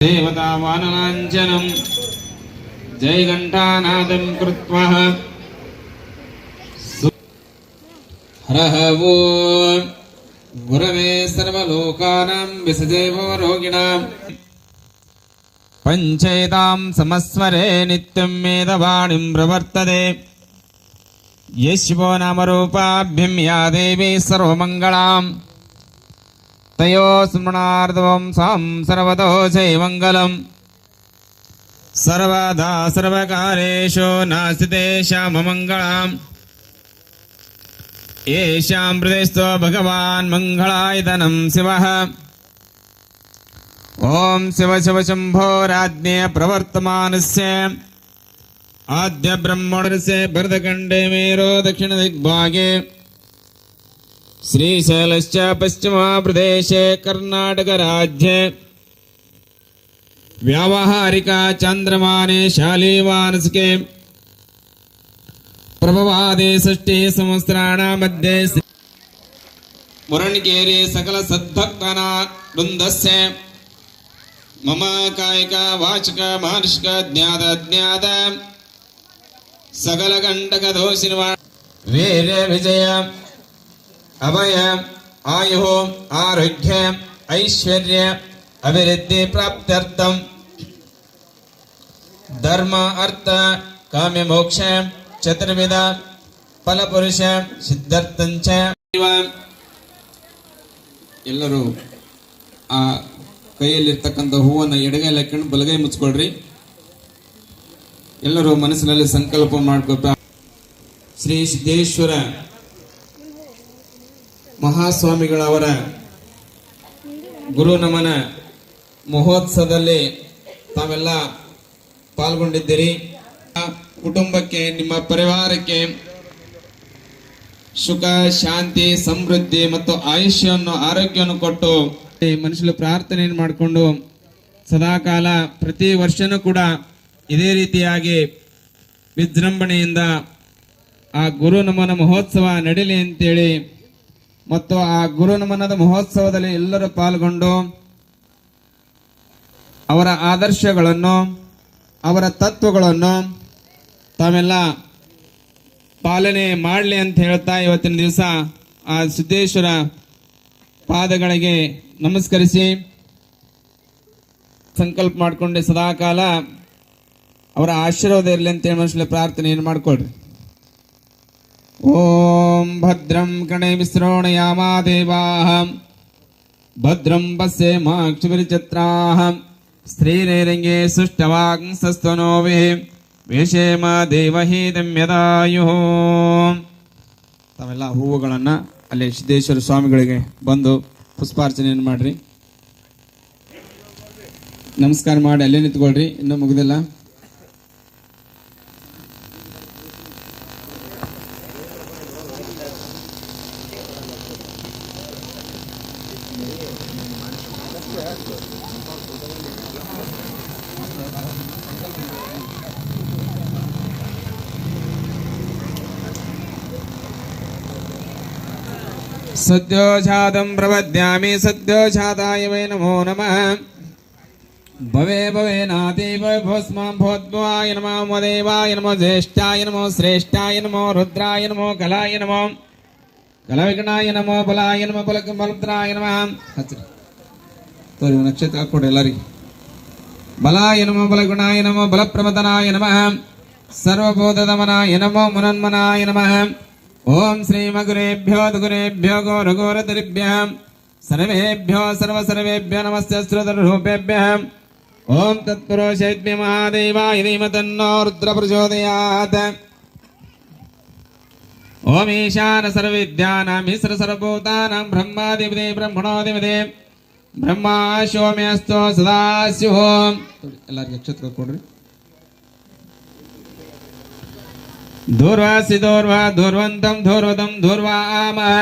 देवतावानलाञ्छनं जयघण्टानादं कृत्वा हरः वो गुरवे सर्वलोकानां विसदेवो रोगिणां पञ्चेतां समस्वरे नित्यं मेदवाणीं प्रवर्तते यशिवो नामरूपाभ्यं या देवी सर्वमङ्गलां तयो स्मरणार्धवं सां सर्वतो जयमङ्गलम् सर्वदा सर्वकारेषु नास्ति तेषाममङ्गलम् येषां हृदयस्थो भगवान् मङ्गलायतनं शिवः ॐ शिव शिव शम्भो राज्ञे प्रवर्तमानस्य आद्य ब्रह्मणस्य भरतखण्डे मेरो दक्षिणदिग्भागे श्रीशैलश्च पश्चिमप्रदेशे कर्नाटकराज्ये व्यावहारिका चान्द्रमाने शालीवानस्के प्रभवादे षष्ठे संवत्सराणां मध्ये मुरणकेरे सकल सद्भक्तानां वृन्दस्य मम कायिक वाचक मानसिक ज्ञात अज्ञात सकल कंटक दोषिन्वा वीर विजय अभय आयुः आरोग्य ऐश्वर्य अभिवृद्धि प्राप्त्यर्थं धर्म अर्थ काम मोक्ष चतुर्विध फलपुरुष सिद्धार्थंच ಎಲ್ಲರೂ ಆ ಕೈಯಲ್ಲಿರ್ತಕ್ಕಂಥ ಹೂವನ್ನು ಎಡಗೈ ಹಾಕೊಂಡು ಬಲಗೈ ಮುಚ್ಕೊಳ್ರಿ. ಎಲ್ಲರೂ ಮನಸ್ಸಿನಲ್ಲಿ ಸಂಕಲ್ಪ ಮಾಡ್ಕೊಳ್ತಾ ಶ್ರೀ ಸಿದ್ದೇಶ್ವರ ಮಹಾಸ್ವಾಮಿಗಳವರ ಗುರು ನಮನ ಮಹೋತ್ಸವದಲ್ಲಿ ತಾವೆಲ್ಲ ಪಾಲ್ಗೊಂಡಿದ್ದೀರಿ. ಕುಟುಂಬಕ್ಕೆ ನಿಮ್ಮ ಪರಿವಾರಕ್ಕೆ ಸುಖ ಶಾಂತಿ ಸಮೃದ್ಧಿ ಮತ್ತು ಆಯುಷ್ಯವನ್ನು ಆರೋಗ್ಯವನ್ನು ಕೊಟ್ಟು ಮನುಷ್ಯರು ಪ್ರಾರ್ಥನೆಯನ್ನು ಮಾಡಿಕೊಂಡು ಸದಾಕಾಲ ಪ್ರತಿ ವರ್ಷನೂ ಕೂಡ ಇದೇ ರೀತಿಯಾಗಿ ವಿಜೃಂಭಣೆಯಿಂದ ಆ ಗುರು ನಮನ ಮಹೋತ್ಸವ ನಡೀಲಿ ಅಂತೇಳಿ ಮತ್ತು ಆ ಗುರು ನಮನದ ಮಹೋತ್ಸವದಲ್ಲಿ ಎಲ್ಲರೂ ಪಾಲ್ಗೊಂಡು ಅವರ ಆದರ್ಶಗಳನ್ನು ಅವರ ತತ್ವಗಳನ್ನು ತಾವೆಲ್ಲ ಪಾಲನೆ ಮಾಡಲಿ ಅಂತ ಹೇಳ್ತಾ ಇವತ್ತಿನ ದಿವಸ ಆ ಸಿದ್ದೇಶ್ವರ ಪಾದಗಳಿಗೆ ನಮಸ್ಕರಿಸಿ ಸಂಕಲ್ಪ ಮಾಡಿಕೊಂಡು ಸದಾಕಾಲ ಅವರ ಆಶೀರ್ವಾದ ಇರಲಿ ಅಂತೇಳಿ ಮನುಷ್ಯ ಪ್ರಾರ್ಥನೆಯನ್ನು ಮಾಡಿಕೊಡ್ರಿ. ಓಂ ಭದ್ರಂ ಕಣೆ ವಿಶ್ರೋಣಯಾಮ ದೇವಾಃ ಭದ್ರಂ ಪಶ್ಯೇಮಾಕ್ಷಿಭಿರ್ಚತ್ರಾಃ ಸ್ತ್ರೀರೇರಂಗೆ ಸುಷ್ಟವಾಂಸಸ್ತನೋಭಿ ವೇಷೇಮ ದೇವಹೀದಮ್ಯದಾಯುಃ. ತಾವೆಲ್ಲ ಹೂವುಗಳನ್ನು ಅಲ್ಲಿ ಸಿದ್ದೇಶ್ವರ ಸ್ವಾಮಿಗಳಿಗೆ ಬಂದು ಪುಷ್ಪಾರ್ಚನೆಯನ್ನು ಮಾಡ್ರಿ. ನಮಸ್ಕಾರ ಮಾಡಿ ಅಲ್ಲೇ ನಿಂತ್ಕೊಳ್ರಿ, ಇನ್ನೂ ಮುಗಿದಿಲ್ಲ. सद्योजातं प्रपद्यामि सद्योजाताय वै नमो नमः. भवे भवे नातीव भस्मां भोद्भवाय नमो मदेवाय नमो ज्येष्ठाय नमो श्रेष्ठाय नमो रुद्राय नमो कलाय नमो कलविघ्नाय नमो बलाय नमो बलभद्राय नमः. तोरी नक्षत्र कोड ಎಲ್ಲರಿಗೆ बलाय नमो बलगुणाय नमो बलप्रमदनाय नमः. सर्वभूतदमनाय नमो मुनन्मनाय नमः. ओम श्री मगुरेभ्यो दुगुरेभ्यो गौरगौरतरिभ्यः सर्वेभ्यो सर्वसर्वेभ्यो नमस्ते श्रुतरूपेभ्यः. ओम तत्पुरुषेभ्यः महादेवाय धीमहि रुद्र प्रचोदयात्. ओम ईशान सर्वविद्यानां ईश्वर सर्वभूतानां ब्रह्माधिपते ब्रह्मणोधिपते ब्रह्मा सोम्यस्तो सदाशिव. ಎಲ್ಲರಿಗೆ ನಕ್ಷತ್ರ ಕೊಡ್ರಿ. दूर्वासि दूर्वा दूर्वन्तं दूर्वतं दूर्वामः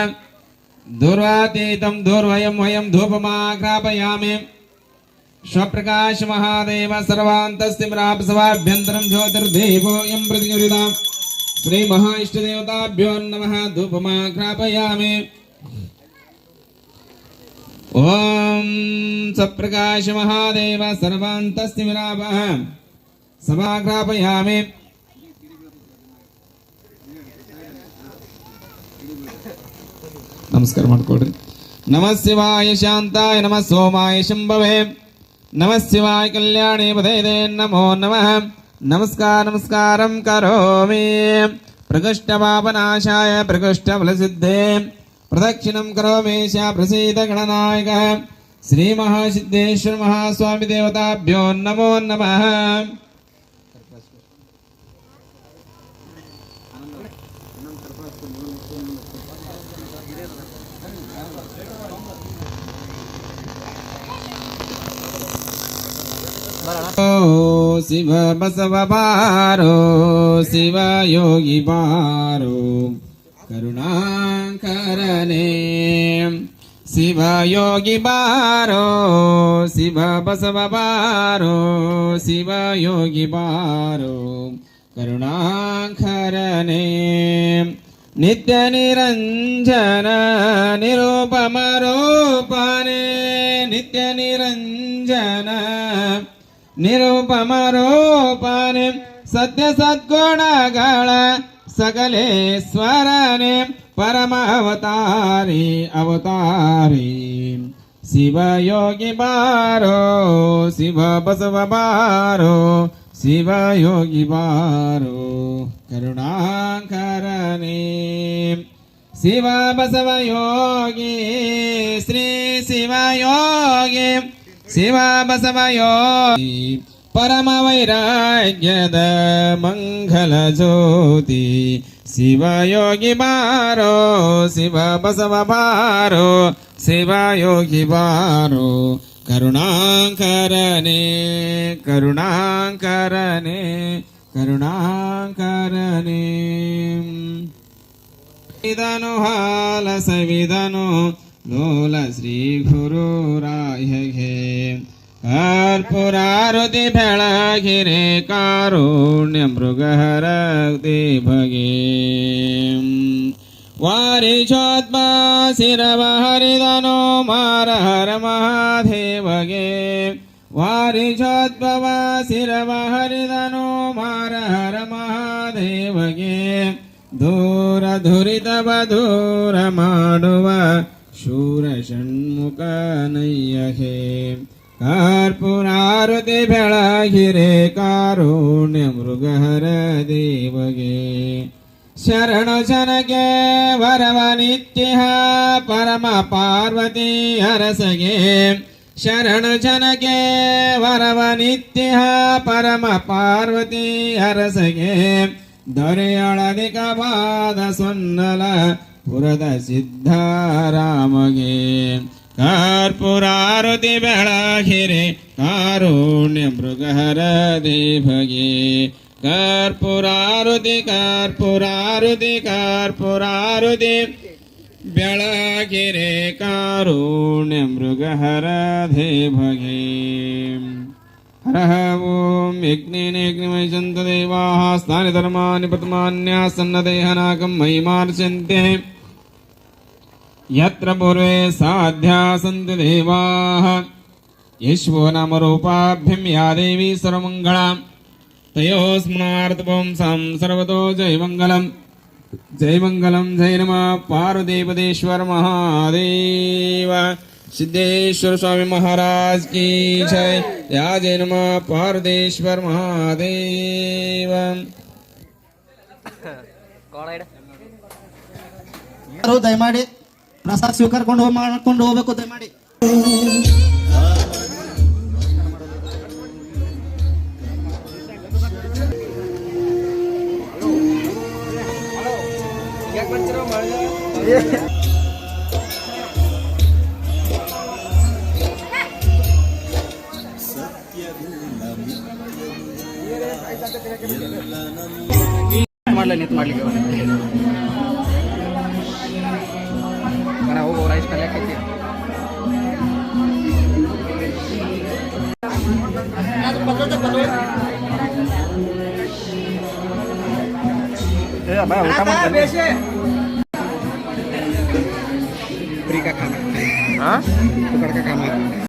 दूर्वातीतं दूर्वयं वयं धूपमाघ्रापयामि. स्वप्रकाश महादेव सर्वान्तस्तिम्रापसवाभ्यन्तरं ज्योतिर्देवो यं प्रतिगृहीतां श्री महा इष्टदेवताभ्यो नमः. धूपमाघ्रापयामि. ಓಂ ಸಪ್ರಕಾಶ ಮಹಾದೇವ ಸರ್ವಾಂತಸ್ತಿ ವಿಲಾಪಃ ಸಭಾಗ್ರಾಪಯಾಮಿ. ನಮಸ್ಕಾರ ಮಾಡ್ಕೊಡ್ರಿ. ನಮಃ ಶಿವಾಯ ಶಾಂತಾಯ ನಮಃ ಸೋಮಾಯ ಶಂಭವೇ ನಮಃ ಶಿವಾಯ ಕಲ್ಯಾಣಿ ಪದೈದೇ ನಮೋ ನಮಃ. ನಮಸ್ಕಾರಂ ಕರೋಮಿ. ಪ್ರಕೃಷ್ಟಪಾಪನಾಶಾಯ ಪ್ರಕೃಷ್ಟಫಲಸಿದ್ಧೇ ಪ್ರದಕ್ಷಿಣಂ ಕರೋಮೇಶ ಪ್ರಸೀದ ಗಣನಾಯಕ ಶ್ರೀ ಮಹಾಸಿದ್ದೇಶ್ವರ ಮಹಾಸ್ವಾಮಿ ದೇವತಾಭ್ಯೋ ನಮೋ ನಮಃ. ಶಿವ ಬಸವ ಬಾರೋ ಶಿವ ಯೋಗಿ ಬಾರೋ ಕರುಣಾಕರನೇ. ಶಿವ ಯೋಗಿ ಬಾರೋ ಶಿವ ಬಸವ ಬಾರೋ ಶಿವ ಯೋಗಿ ಬಾರೋ ಕರುಣಾಕರನೇ. ನಿತ್ಯ ನಿರಂಜನ ನಿರೂಪಮ ರೂಪನೇ ನಿತ್ಯ ನಿರಂಜನ ನಿರೂಪಮ ರೂಪನೆ ಸತ್ಯ ಸದ್ಗುಣಗಳ ಸಕಲೇಶ್ವರನೆ ಪರಮ ಅವತಾರಿ ಅವತಾರಿ. ಶಿವ ಯೋಗಿ ಬಾರೋ ಶಿವ ಬಸವ ಬಾರೋ ಶಿವ ಯೋಗಿ ಬಾರೋ ಕರುಣಾಕರನೇ. ಶಿವ ಬಸವ ಯೋಗಿ ಶ್ರೀ ಶಿವ ಯೋಗಿ ಶಿವ ಬಸವ ಯೋಗಿ ಪರಮ ವೈರಾಗ್ಯದ ಮಂಗಲ ಜ್ಯೋತಿ. ಶಿವ ಯೋಗಿ ಬಾರೋ ಶಿವ ಬಸವ ಬಾರೋ ಶಿವ ಯೋಗಿ ಬಾರೋ ಕರುಣಾಕರನೇ ಕರುಣಾಕರನೇ ಕರುಣಾಕರನೇ. ಇದನು ಹಾಲ ಸವಿದನು ಲೋಲ ಶ್ರೀ ಗುರುರಾಯಗೆ ಕರ್ಪೂರಾರುತಿ ಬೆಳಗಿರೆ ಕಾರುಣ್ಯ ಮೃಗಹರತಿ ಭಗೆ. ವಾರಿಷೋದ್ಮ ಶಿರವ ಹರಿದನು ಮಾರ ಹರ ಮಹಾದೇವಗೆ. ವಾರಿಷೋದ್ಭವ ಶಿರವ ಹರಿದನು ಮಾರ ಹರ ಮಹಾದೇವಗೆ. ದೂರ ದುರಿತವ ದೂರ ಮಾಡುವ ಶೂರ ಷಣ್ಮುಖನಯ್ಯಗೆ. ಕರ್ಪೂರಾರುತಿ ಬೆಳಗಿರೆ ಕಾರುಣ್ಯ ಮೃಗಹರ ದೇವಗೆ. ಶರಣ ಜನಗೆ ವರವ ನಿತ್ಯ ಪರಮ ಪಾರ್ವತಿ ಅರಸಗೆ. ಶರಣ ಜನಗೆ ವರವ ನಿತ್ಯ ಪರಮ ಪಾರ್ವತಿ ಅರಸಗೆ. ದೊರೆಯೊಳದಿಕವಾದ ಸೊನ್ನಲ ಪುರದ ಸಿದ್ಧರಾಮಗೆ. ಕರ್ಪೂರಾರುತಿ ಬೆಳಗಿರೆ ಕಾರುಣ್ಯ ಮೃಗಹರ ದೇವಗೆ. ಕರ್ಪೂರಾರುತಿ ಕರ್ಪೂರಾರುತಿ ಕರ್ಪೂರಾರುತಿ ಬೆಳಗಿರೆ ಕಾರುಣ್ಯ ಮೃಗಹರ ದೇವಗೆ. ಹರಃ ಓಂ ಯಜ್ಞೇನೇಗ್ನಿಮಯ ಚಂತ ದೇವಾಃ ಸ್ಥಾನಿ ಧರ್ಮಾನಿ ಪ್ರಥಮಾನ್ಯಾ ಸನ್ನದೇಹನಾಗಂ ಮಹಿಮಾರ್ಚಂತೆ. ಯತ್ರ ಪೂರ್ವೇ ಸಾಧ್ಯ ಸಂತಿ ದೇವಾಃ ಯಶ್ವೋ ನಾಮ ರೂಪಾಭ್ಯಂ ಯಾ ದೇವಿ ಸರ್ವಮಂಗಳಂ ತಯೋ ಸ್ಮರಣಾರ್ಥಂ ಸಂ ಸರ್ವತೋ ಜಯಮಂಗಲಂ ಜಯಮಂಗಲಂ. ಜಯ ನಮಃ ಪಾರ್ವತೀಪದೇಶ್ವರ ಮಹಾದೇವ सिद्धेश्वर स्वामी महाराज की जय. या जय नमः पार्वतीश्वर महादेव. ದಯಮಾಡಿ ಪ್ರಸಾದ ಸ್ವೀಕರಿಕೊಂಡು ಮಾಡ್ಕೊಂಡು ಹೋಗ್ಬೇಕು ದಯಮಾಡಿ. ಮಾಡ್ಲಿ ನಿಂತು ಮಾಡ್ಲಿಕ್ಕೆ ಹೋಗೋ ರೈಸ್ ಕಲಿಯಾಕೈತಿ. ಊಟ ಮಾಡಿ ಫ್ರೀ का खाना ಹಾ तू कड़का काम है